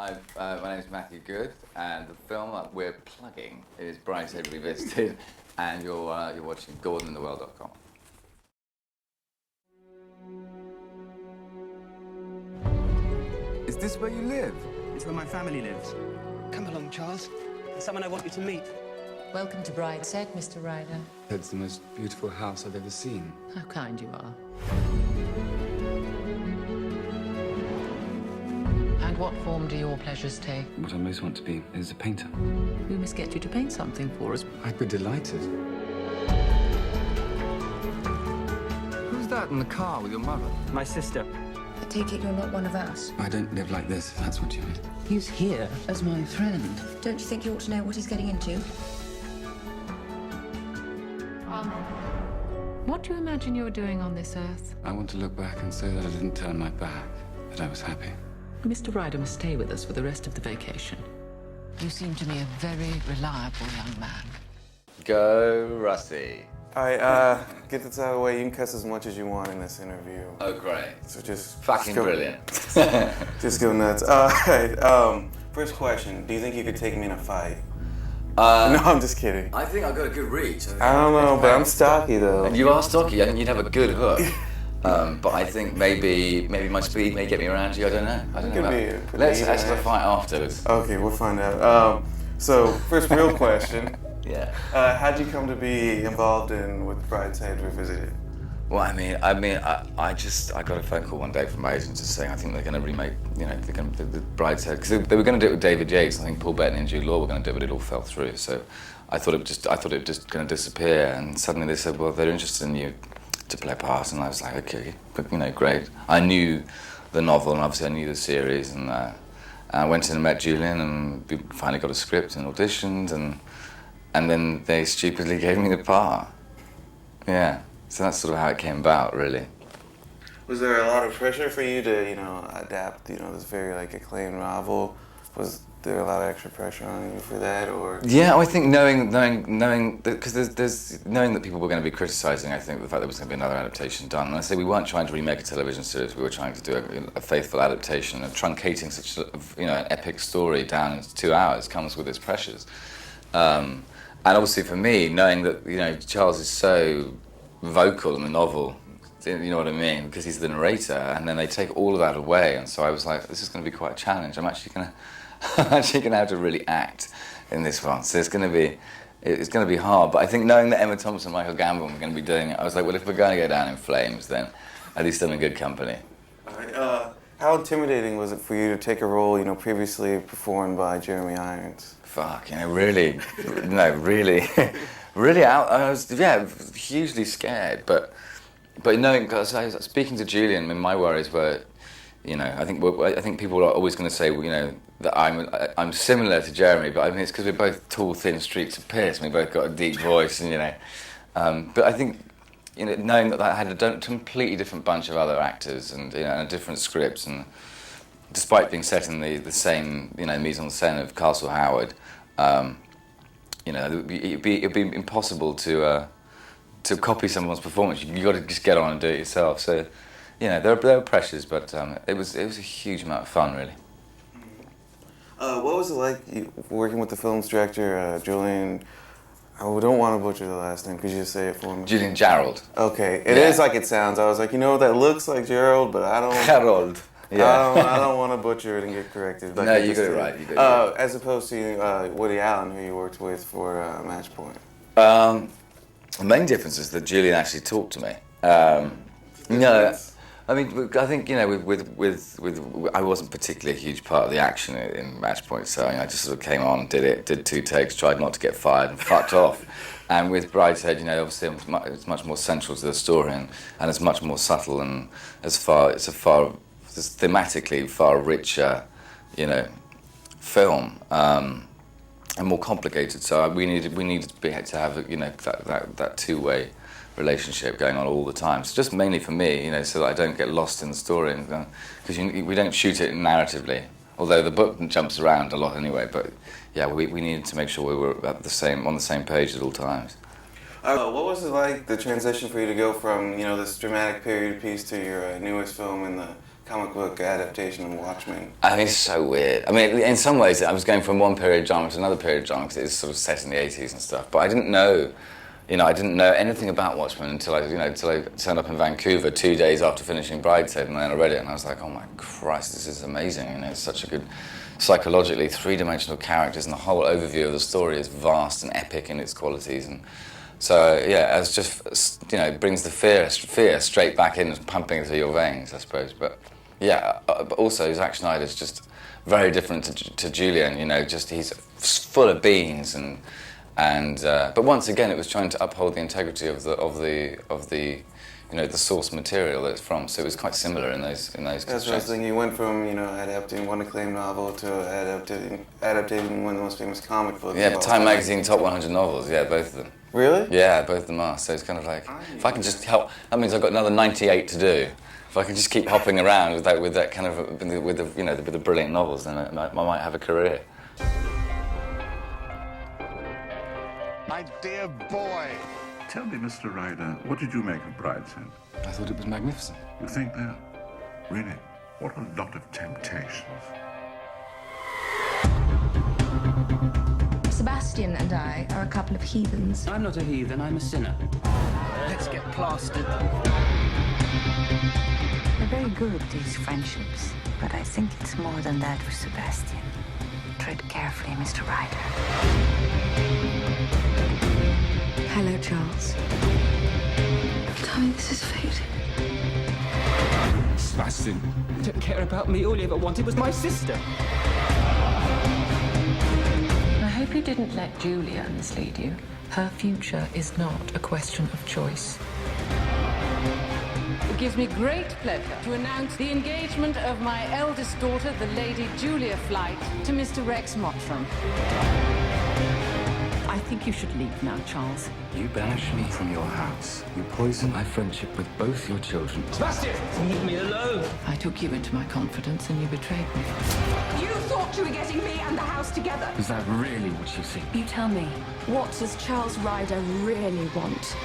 Hi, my name is Matthew Goode, and the film that we're plugging is Brideshead Revisited, and you're watching GordonInTheWorld.com. Is this where you live? It's where my family lives. Come along, Charles. There's someone I want you to meet. Welcome to Brideshead, Mr. Ryder. It's the most beautiful house I've ever seen. How kind you are. And what form do your pleasures take? What I most want to be is a painter. We must get you to paint something for us. I'd be delighted. Who's that in the car with your mother? My sister. I take it you're not one of us. I don't live like this, if that's what you mean. He's here as my friend. Don't you think you ought to know what he's getting into? What do you imagine you're doing on this earth? I want to look back and say that I didn't turn my back, that I was happy. Mr. Ryder must stay with us for the rest of the vacation. You seem to me a very reliable young man. Go, Rusty. All right, get this out of the way. You can cuss as much as you want in this interview. Oh, great. So just Fucking go, brilliant. Just go nuts. All right. First question: do you think you could take me in a fight? No, I'm just kidding. I think I've got a good reach. I don't know, but I'm stocky though. And you are stocky. I think you'd have a good hook. But I think maybe my speed may get me around you. I don't know. Let's have a fight afterwards. Okay, we'll find out. So first real question. Yeah. How'd you come to be involved with Brideshead Revisited? Well, I got a phone call one day from my agent just saying I think they're going to remake, they're going to the Brideshead, because they were going to do it with David Yates. I think Paul Bettany and Jude Law were going to do it, but it all fell through. So I thought it was just going to disappear, and suddenly they said, well, they're interested in you to play a part, and I was like, okay, great. I knew the novel, and obviously I knew the series, and I went in and met Julian, and we finally got a script and auditioned, and then they stupidly gave me the part. Yeah. So that's sort of how it came about, really. Was there a lot of pressure for you to, adapt, this very acclaimed novel? Was there a lot of extra pressure on you for that, or? Yeah, I think knowing that, because there's knowing that people were going to be criticising, I think the fact there was going to be another adaptation done. And I say we weren't trying to remake a television series. We were trying to do a faithful adaptation, and truncating such an epic story down into 2 hours comes with its pressures. And obviously for me, knowing that Charles is so vocal in the novel, you know what I mean, because he's the narrator, and then they take all of that away, and so I was like, this is going to be quite a challenge. I'm actually going to have to really act in this one, so it's going to be hard. But I think knowing that Emma Thompson and Michael Gambon were going to be doing it, I was like, well, if we're going to go down in flames, then at least I'm in good company. All right, how intimidating was it for you to take a role, previously performed by Jeremy Irons? Fuck, really, no, really. Really I was hugely scared, but knowing, because I was speaking to Julian, and my worries were, I think people are always going to say, that I'm similar to Jeremy, but I mean it's because we're both tall, thin streaks of Pierce, and we both got a deep voice, and but I think knowing that I had a completely different bunch of other actors, and and different scripts, and despite being set in the same mise en scène of Castle Howard. It'd be impossible to copy someone's performance. You got to just get on and do it yourself. So, there were pressures, but it was a huge amount of fun, really. What was it like working with the film's director, Julian? I don't want to butcher the last name. Could you just say it for me? Julian Gerald. Okay, it is like it sounds. I was like, that looks like Gerald, but I don't. Gerald. Yeah. I don't want to butcher it and get corrected. No, you got it right. You got it right. As opposed to Woody Allen, who you worked with for Match Point. The main difference is that Julian actually talked to me. I mean, I think with I wasn't particularly a huge part of the action in Match Point, so I just sort of came on, did 2 takes, tried not to get fired, and fucked off. And with Brideshead, obviously it's much more central to the story, and it's much more subtle, and it's thematically far richer, film, and more complicated. So we needed to have that two-way relationship going on all the time. So just mainly for me, so that I don't get lost in the story, because we don't shoot it narratively. Although the book jumps around a lot anyway, but yeah, we needed to make sure we were on the same page at all times. What was it like, the transition for you to go from this dramatic period piece to your newest film in the comic book adaptation of Watchmen? I think it's so weird. I mean, in some ways, I was going from one period drama to another period drama because it's sort of set in the 80s and stuff. But I didn't know, I didn't know anything about Watchmen until I turned up in Vancouver 2 days after finishing Brideshead, and then I read it and I was like, oh my Christ, this is amazing. It's such a good, psychologically three-dimensional characters, and the whole overview of the story is vast and epic in its qualities. And so, yeah, it's just, it brings the fear straight back in, pumping through your veins, I suppose. But, yeah, but also Zack Snyder's just very different to Julian, just he's full of beans but once again, it was trying to uphold the integrity of the the source material that it's from. So it was quite similar in those That's constraints. what I was thinking. You went from adapting one acclaimed novel to adapting one of the most famous comic books. Yeah, Time Magazine top 100 novels. Yeah, both of them. Really? Yeah, both of them are. So it's kind of like, if I can just help, that means I've got another 98 to do. If I can just keep hopping around with that kind of with the brilliant novels, then I might have a career. My dear boy. Tell me, Mr. Ryder, what did you make of Brideshead? I thought it was magnificent. You think that? Really? What a lot of temptations. Sebastian and I are a couple of heathens. I'm not a heathen, I'm a sinner. Let's get plastered. They're very good, these friendships, but I think it's more than that for Sebastian. Tread carefully, Mr. Ryder. Hello, Charles. Tell me this is fate. Sebastian. You don't care about me, all you ever wanted was my sister. I hope you didn't let Julia mislead you. Her future is not a question of choice. It gives me great pleasure to announce the engagement of my eldest daughter, the Lady Julia Flight, to Mr. Rex Mottram. I think you should leave now, Charles. You banish me from your house. You poison my friendship with both your children. Sebastian! Leave me alone! I took you into my confidence and you betrayed me. You thought you were getting me and the house together. Is that really what you think? You tell me, what does Charles Ryder really want?